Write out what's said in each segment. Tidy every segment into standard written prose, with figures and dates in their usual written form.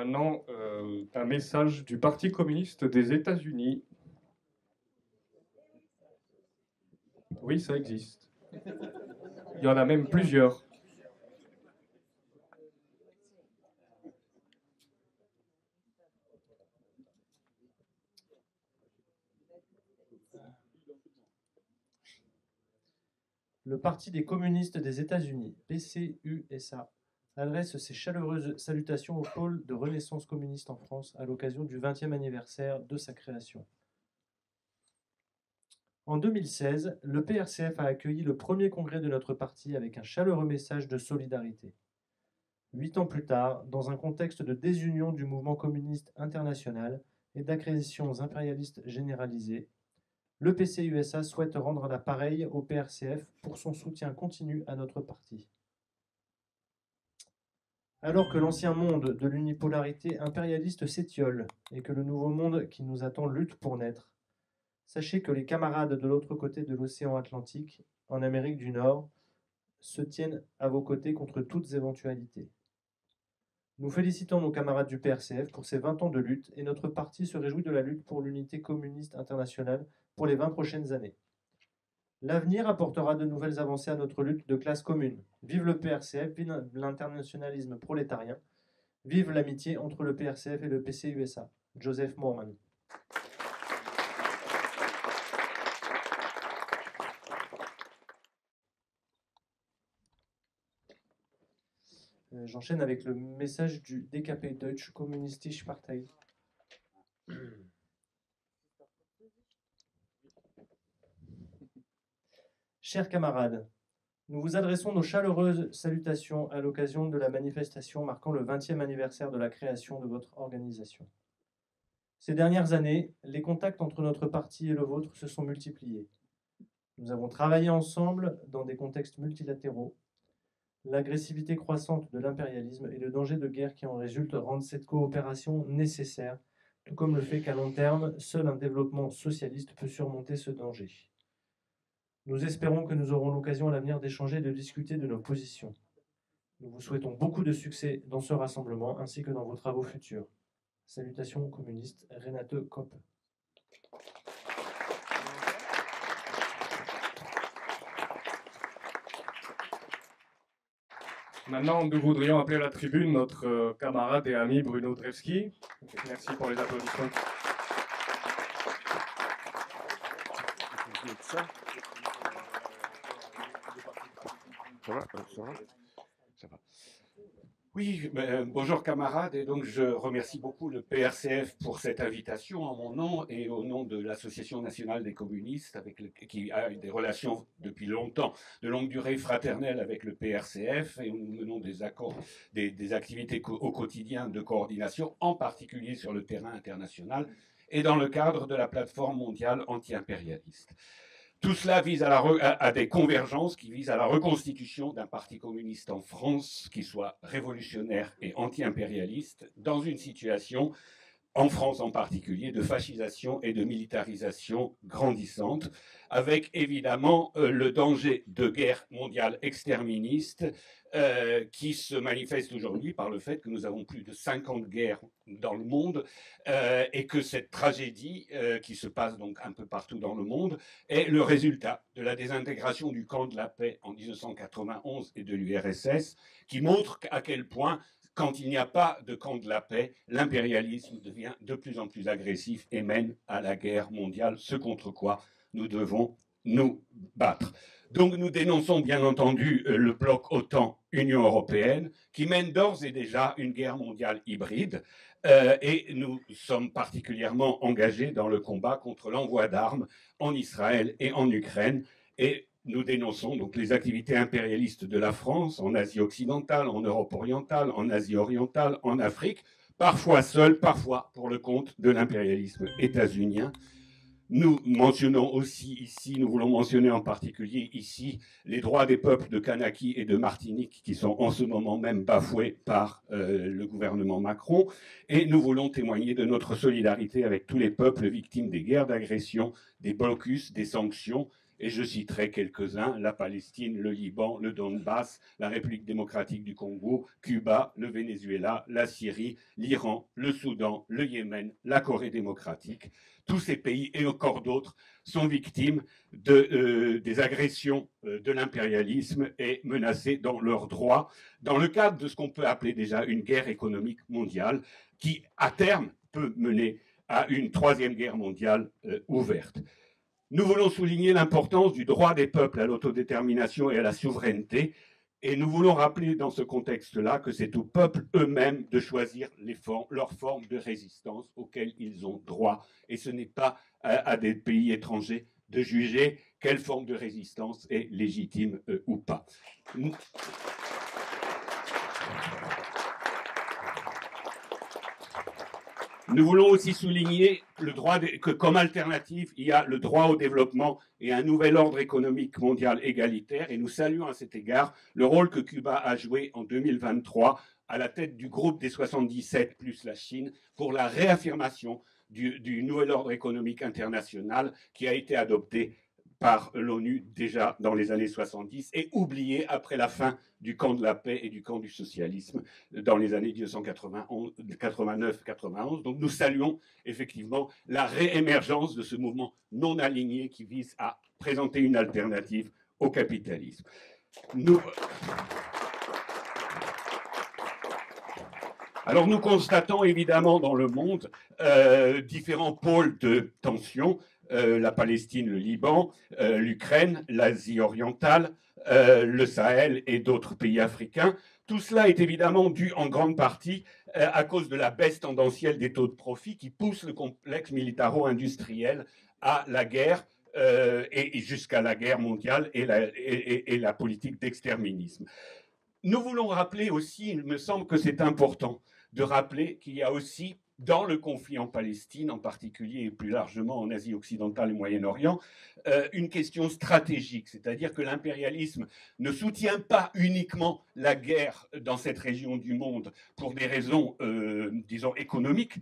maintenant un message du Parti communiste des États-Unis. Oui, ça existe. Il y en a même plusieurs. Le Parti des communistes des États-Unis, PCUSA, adresse ses chaleureuses salutations au pôle de Renaissance communiste en France à l'occasion du 20e anniversaire de sa création. En 2016, le PRCF a accueilli le premier congrès de notre parti avec un chaleureux message de solidarité. 8 ans plus tard, dans un contexte de désunion du mouvement communiste international et d'agressions impérialistes généralisées, le PCUSA souhaite rendre l'appareil au PRCF pour son soutien continu à notre parti. Alors que l'ancien monde de l'unipolarité impérialiste s'étiole et que le nouveau monde qui nous attend lutte pour naître, sachez que les camarades de l'autre côté de l'océan Atlantique, en Amérique du Nord, se tiennent à vos côtés contre toutes éventualités. Nous félicitons nos camarades du PRCF pour ces 20 ans de lutte et notre parti se réjouit de la lutte pour l'unité communiste internationale pour les 20 prochaines années. L'avenir apportera de nouvelles avancées à notre lutte de classe commune. Vive le PRCF, vive l'internationalisme prolétarien, vive l'amitié entre le PRCF et le PCUSA. Joseph Moorman. J'enchaîne avec le message du DKP, Deutsche Kommunistische Partei. Chers camarades, nous vous adressons nos chaleureuses salutations à l'occasion de la manifestation marquant le 20e anniversaire de la création de votre organisation. Ces dernières années, les contacts entre notre parti et le vôtre se sont multipliés. Nous avons travaillé ensemble dans des contextes multilatéraux. L'agressivité croissante de l'impérialisme et le danger de guerre qui en résulte rendent cette coopération nécessaire, tout comme le fait qu'à long terme, seul un développement socialiste peut surmonter ce danger. Nous espérons que nous aurons l'occasion à l'avenir d'échanger et de discuter de nos positions. Nous vous souhaitons beaucoup de succès dans ce rassemblement ainsi que dans vos travaux futurs. Salutations communistes, Renate Kopp. Maintenant, nous voudrions appeler à la tribune notre camarade et ami Bruno Drewski. Merci pour les applaudissements. Ça va, ça va. Oui, bonjour camarades, et donc je remercie beaucoup le PRCF pour cette invitation en mon nom et au nom de l'Association nationale des communistes qui a des relations depuis longtemps, de longue durée fraternelle avec le PRCF, et nous menons des accords, des activités au quotidien de coordination, en particulier sur le terrain international et dans le cadre de la plateforme mondiale anti-impérialiste. Tout cela vise à des convergences qui visent à la reconstitution d'un parti communiste en France qui soit révolutionnaire et anti-impérialiste dans une situation, en France en particulier, de fascisation et de militarisation grandissante, avec évidemment le danger de guerre mondiale exterministe qui se manifeste aujourd'hui par le fait que nous avons plus de 50 guerres dans le monde et que cette tragédie qui se passe donc un peu partout dans le monde est le résultat de la désintégration du camp de la paix en 1991 et de l'URSS, qui montre à quel point, quand il n'y a pas de camp de la paix, l'impérialisme devient de plus en plus agressif et mène à la guerre mondiale, ce contre quoi nous devons nous battre. Donc nous dénonçons bien entendu le bloc OTAN-Union européenne qui mène d'ores et déjà une guerre mondiale hybride et nous sommes particulièrement engagés dans le combat contre l'envoi d'armes en Israël et en Ukraine, et nous dénonçons donc les activités impérialistes de la France en Asie occidentale, en Europe orientale, en Asie orientale, en Afrique, parfois seule, parfois pour le compte de l'impérialisme états-unien. Nous mentionnons aussi ici, nous voulons mentionner en particulier ici les droits des peuples de Kanaki et de Martinique qui sont en ce moment même bafoués par le gouvernement Macron, et nous voulons témoigner de notre solidarité avec tous les peuples victimes des guerres d'agression, des blocus, des sanctions et je citerai quelques-uns: la Palestine, le Liban, le Donbass, la République démocratique du Congo, Cuba, le Venezuela, la Syrie, l'Iran, le Soudan, le Yémen, la Corée démocratique. Tous ces pays et encore d'autres sont victimes des agressions de l'impérialisme et menacés dans leurs droits, dans le cadre de ce qu'on peut appeler déjà une guerre économique mondiale qui, à terme, peut mener à une troisième guerre mondiale ouverte. Nous voulons souligner l'importance du droit des peuples à l'autodétermination et à la souveraineté, et nous voulons rappeler dans ce contexte-là que c'est aux peuples eux-mêmes de choisir leurs formes de résistance auxquelles ils ont droit, et ce n'est pas à des pays étrangers de juger quelle forme de résistance est légitime ou pas. Nous voulons aussi souligner que comme alternative, il y a le droit au développement et un nouvel ordre économique mondial égalitaire. Et nous saluons à cet égard le rôle que Cuba a joué en 2023 à la tête du groupe des 77 plus la Chine pour la réaffirmation du nouvel ordre économique international qui a été adopté par l'ONU déjà dans les années 70 et oublié après la fin du camp de la paix et du camp du socialisme dans les années 1989-91. Donc nous saluons effectivement la réémergence de ce mouvement non aligné qui vise à présenter une alternative au capitalisme. Alors nous constatons évidemment dans le monde différents pôles de tension, la Palestine, le Liban, l'Ukraine, l'Asie orientale, le Sahel et d'autres pays africains. Tout cela est évidemment dû en grande partie à cause de la baisse tendancielle des taux de profit qui pousse le complexe militaro-industriel à la guerre et jusqu'à la guerre mondiale et la politique d'exterminisme. Nous voulons rappeler aussi, il me semble que c'est important de rappeler qu'il y a aussi dans le conflit en Palestine, en particulier et plus largement en Asie occidentale et Moyen-Orient, une question stratégique, c'est-à-dire que l'impérialisme ne soutient pas uniquement la guerre dans cette région du monde pour des raisons, disons, économiques.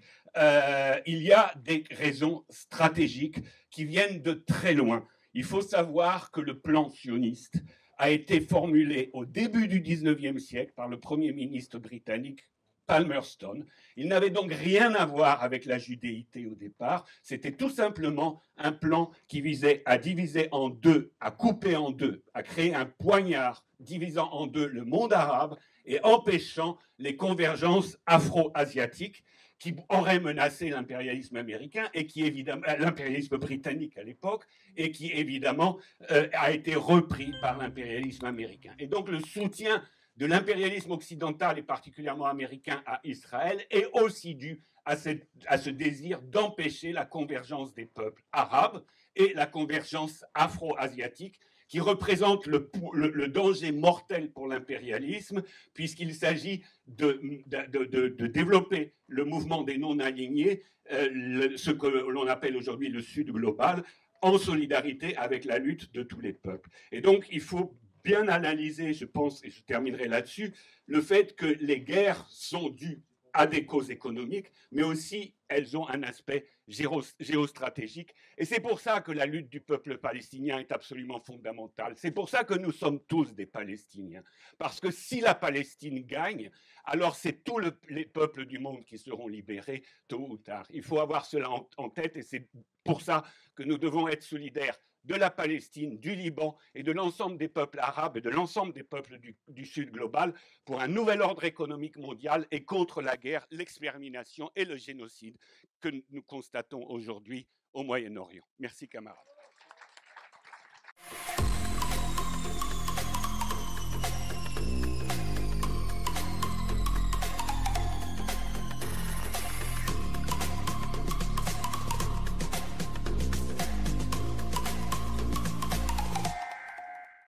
Il y a des raisons stratégiques qui viennent de très loin. Il faut savoir que le plan sioniste a été formulé au début du 19e siècle par le Premier ministre britannique Palmerston. Il n'avait donc rien à voir avec la judéité au départ. C'était tout simplement un plan qui visait à diviser en deux, à couper en deux, à créer un poignard divisant en deux le monde arabe et empêchant les convergences afro-asiatiques qui auraient menacé l'impérialisme américain et qui évidemment, l'impérialisme britannique à l'époque, et qui évidemment a été repris par l'impérialisme américain. Et donc le soutien de l'impérialisme occidental et particulièrement américain à Israël est aussi dû à ce désir d'empêcher la convergence des peuples arabes et la convergence afro-asiatique qui représente le danger mortel pour l'impérialisme puisqu'il s'agit de développer le mouvement des non-alignés, ce que l'on appelle aujourd'hui le Sud global, en solidarité avec la lutte de tous les peuples. Et donc il faut bien analyser, je pense, et je terminerai là-dessus, le fait que les guerres sont dues à des causes économiques, mais aussi elles ont un aspect géostratégique. Et c'est pour ça que la lutte du peuple palestinien est absolument fondamentale. C'est pour ça que nous sommes tous des Palestiniens. Parce que si la Palestine gagne, alors c'est tous les peuples du monde qui seront libérés tôt ou tard. Il faut avoir cela en tête et c'est pour ça que nous devons être solidaires de la Palestine, du Liban et de l'ensemble des peuples arabes et de l'ensemble des peuples du Sud global pour un nouvel ordre économique mondial et contre la guerre, l'extermination et le génocide que nous constatons aujourd'hui au Moyen-Orient. Merci, camarades.